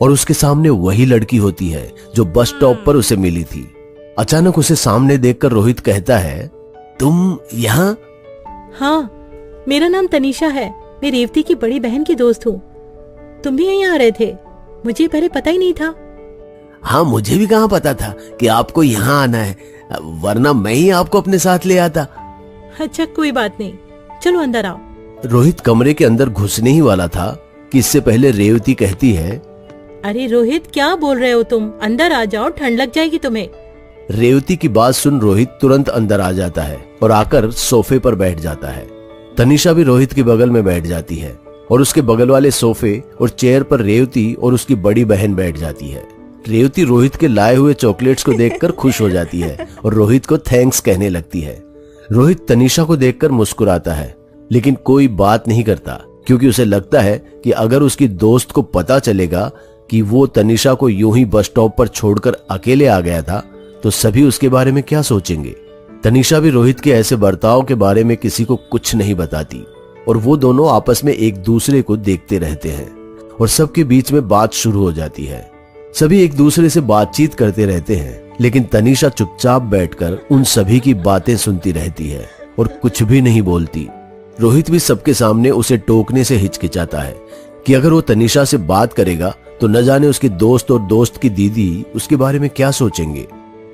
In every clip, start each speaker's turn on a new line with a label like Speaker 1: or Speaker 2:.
Speaker 1: और उसके सामने वही लड़की होती है जो बस स्टॉप पर उसे मिली थी। अचानक उसे सामने देखकर रोहित कहता है, तुम यहाँ?
Speaker 2: हाँ, मेरा नाम तनीषा है। मैं रेवती की बड़ी बहन की दोस्त हूँ। तुम भी यहीं आ रहे थे? मुझे पहले पता ही नहीं था।
Speaker 1: हाँ, मुझे भी कहाँ पता था कि आपको यहाँ आना है, वरना मैं ही आपको अपने साथ ले आता।
Speaker 2: अच्छा, कोई बात नहीं, चलो अंदर आओ।
Speaker 1: रोहित कमरे के अंदर घुसने ही वाला था कि इससे पहले रेवती कहती है,
Speaker 2: अरे रोहित, क्या बोल रहे हो तुम? अंदर आ जाओ, ठंड लग जाएगी तुम्हें।
Speaker 1: रेवती की बात सुन रोहित तुरंत अंदर आ जाता है और आकर सोफे पर बैठ जाता है। तनीषा भी रोहित के बगल में बैठ जाती है और उसके बगल वाले सोफे और चेयर पर रेवती और उसकी बड़ी बहन बैठ जाती है। रेवती रोहित के लाए हुए चॉकलेट्स को देखकर खुश हो जाती है और रोहित को थैंक्स कहने लगती है। रोहित तनीषा को देखकर मुस्कुराता है, लेकिन कोई बात नहीं करता, क्योंकि उसे लगता है कि अगर उसकी दोस्त को पता चलेगा कि वो तनीषा को यूं ही बस स्टॉप पर छोड़कर अकेले आ गया था, तो सभी उसके बारे में क्या सोचेंगे। तनीषा भी रोहित के ऐसे बर्ताव के बारे में किसी को कुछ नहीं बताती और वो दोनों आपस में एक दूसरे को देखते रहते हैं और सबके बीच में बात शुरू हो जाती है। सभी एक दूसरे से बातचीत करते रहते हैं, लेकिन तनीषा चुपचाप बैठकर उन सभी की बातें सुनती रहती है और कुछ भी नहीं बोलती। रोहित भी सबके सामने उसे टोकने से हिचकिचाता है कि अगर वो तनीषा से बात करेगा तो न जाने उसके दोस्त और दोस्त की दीदी उसके बारे में क्या सोचेंगे।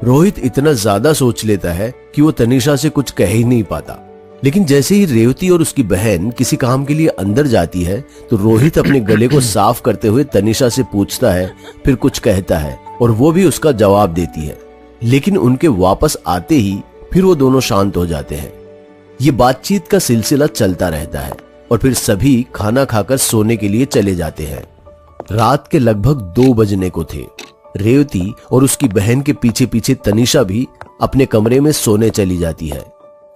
Speaker 1: रोहित इतना ज्यादा सोच लेता है कि वो तनीषा से कुछ कह ही नहीं पाता। लेकिन जैसे ही रेवती और उसकी बहन किसी काम के लिए अंदर जाती है तो रोहित अपने गले को साफ करते हुए तनीषा से पूछता है, फिर कुछ कहता है और वो भी उसका जवाब देती है। लेकिन उनके वापस आते ही फिर वो दोनों शांत हो जाते हैं। ये बातचीत का सिलसिला चलता रहता है और फिर सभी खाना खाकर सोने के लिए चले जाते हैं। रात के लगभग 2 बजने को थे। रेवती और उसकी बहन के पीछे पीछे तनीषा भी अपने कमरे में सोने चली जाती है,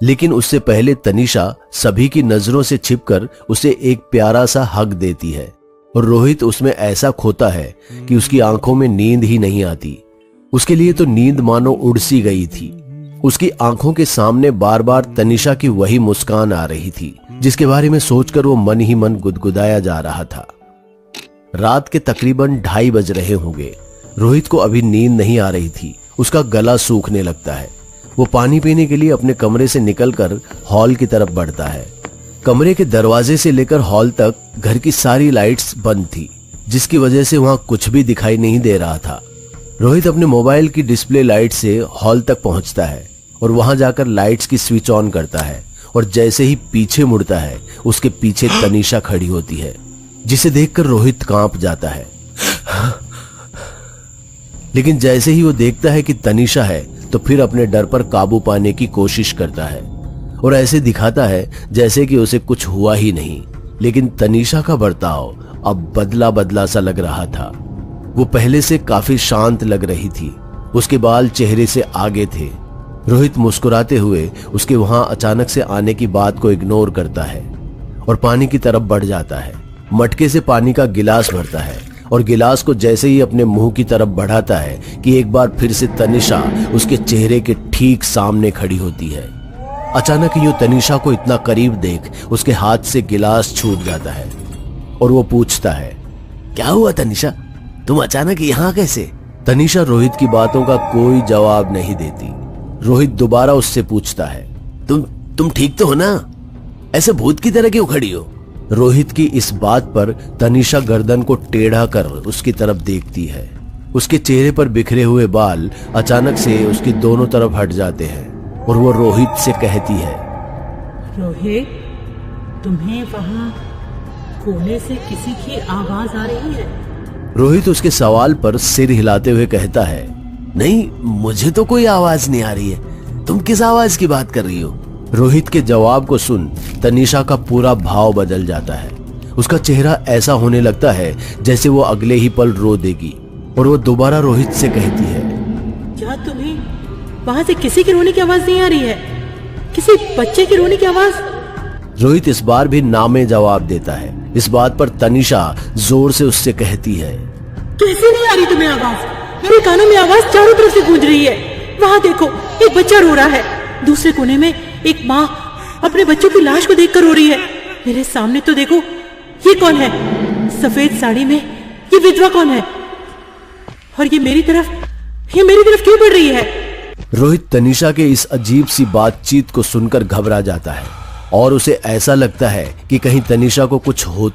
Speaker 1: लेकिन उससे पहले तनीषा सभी की नजरों से छिपकर उसे एक प्यारा सा हग देती है और रोहित उसमें ऐसा खोता है कि उसकी आंखों में नींद ही नहीं आती। उसके लिए तो नींद मानो उड़ सी गई थी। उसकी आंखों के सामने बार बार तनीषा की वही मुस्कान आ रही थी, जिसके बारे में सोचकर वो मन ही मन गुदगुदाया जा रहा था। रात के तकरीबन 2:30 बज रहे होंगे। रोहित को अभी नींद नहीं आ रही थी। उसका गला सूखने लगता है। वो पानी पीने के लिए अपने कमरे से निकलकर हॉल की तरफ बढ़ता है। कमरे के दरवाजे से लेकर हॉल तक घर की सारी लाइट्स बंद थी, जिसकी वजह से वहां कुछ भी दिखाई नहीं दे रहा था। रोहित अपने मोबाइल की डिस्प्ले लाइट से हॉल तक पहुंचता है और वहां जाकर लाइट्स की स्विच ऑन करता है और जैसे ही पीछे मुड़ता है उसके पीछे तनीषा खड़ी होती है, जिसे देखकर रोहित कांप जाता है। लेकिन जैसे ही वो देखता है कि तनीषा है तो फिर अपने डर पर काबू पाने की कोशिश करता है और ऐसे दिखाता है जैसे कि उसे कुछ हुआ ही नहीं। लेकिन तनीषा का बर्ताव अब बदला बदला सा लग रहा था। वो पहले से काफी शांत लग रही थी। उसके बाल चेहरे से आगे थे। रोहित मुस्कुराते हुए उसके वहां अचानक से आने की बात को इग्नोर करता है और पानी की तरफ बढ़ जाता है। मटके से पानी का गिलास भरता है और गिलास को जैसे ही अपने मुंह की तरफ बढ़ाता है कि एक बार फिर से तनीषा उसके चेहरे के ठीक सामने खड़ी होती है। अचानक यूं तनीषा को इतना करीब देख उसके हाथ से गिलास छूट जाता है और वो पूछता है, क्या हुआ तनीषा, तुम अचानक यहाँ कैसे? तनीषा रोहित की बातों का कोई जवाब नहीं देती। रोहित दोबारा उससे पूछता है, तुम ठीक तो हो ना? ऐसे भूत की तरह क्यों खड़ी हो? रोहित की इस बात पर तनीषा गर्दन को टेढ़ा कर उसकी तरफ देखती है। उसके चेहरे पर बिखरे हुए बाल अचानक से उसकी दोनों तरफ हट जाते हैं और वो रोहित से कहती है,
Speaker 2: रोहित, तुम्हें वहां कोने से किसी की आवाज आ रही है?
Speaker 1: रोहित उसके सवाल पर सिर हिलाते हुए कहता है, नहीं, मुझे तो कोई आवाज नहीं आ रही है। तुम किस आवाज की बात कर रही हो? रोहित के जवाब को सुन तनीषा का पूरा भाव बदल जाता है। उसका चेहरा ऐसा होने लगता है जैसे वो अगले ही पल रो देगी और वो दोबारा रोहित से कहती है,
Speaker 2: क्या तुम्हें वहां से किसी की रोने की आवाज नहीं आ रही है? किसी बच्चे की रोने की आवाज?
Speaker 1: रोहित इस बार भी नामे जवाब देता है। इस बात पर तनीषा जोर से उससे कहती है,
Speaker 2: कैसे नहीं आ रही तुम्हें आवाज? मेरे कानों में आवाज चारों तरफ से गूंज रही है। वहां देखो, एक बच्चा रो रहा है। दूसरे कोने में एक माँ अपने बच्चों की लाश को देखकर रो रही है। मेरे सामने तो देखो, ये कौन है? सफेद साड़ी में ये विधवा कौन है? और ये मेरी तरफ क्यों बढ़ रही है?
Speaker 1: रोहित तनीषा के इस अजीब सी बातचीत को सुनकर घबरा जाता है और उसे ऐसा लगता है कि कहीं तनीषा को कुछ हो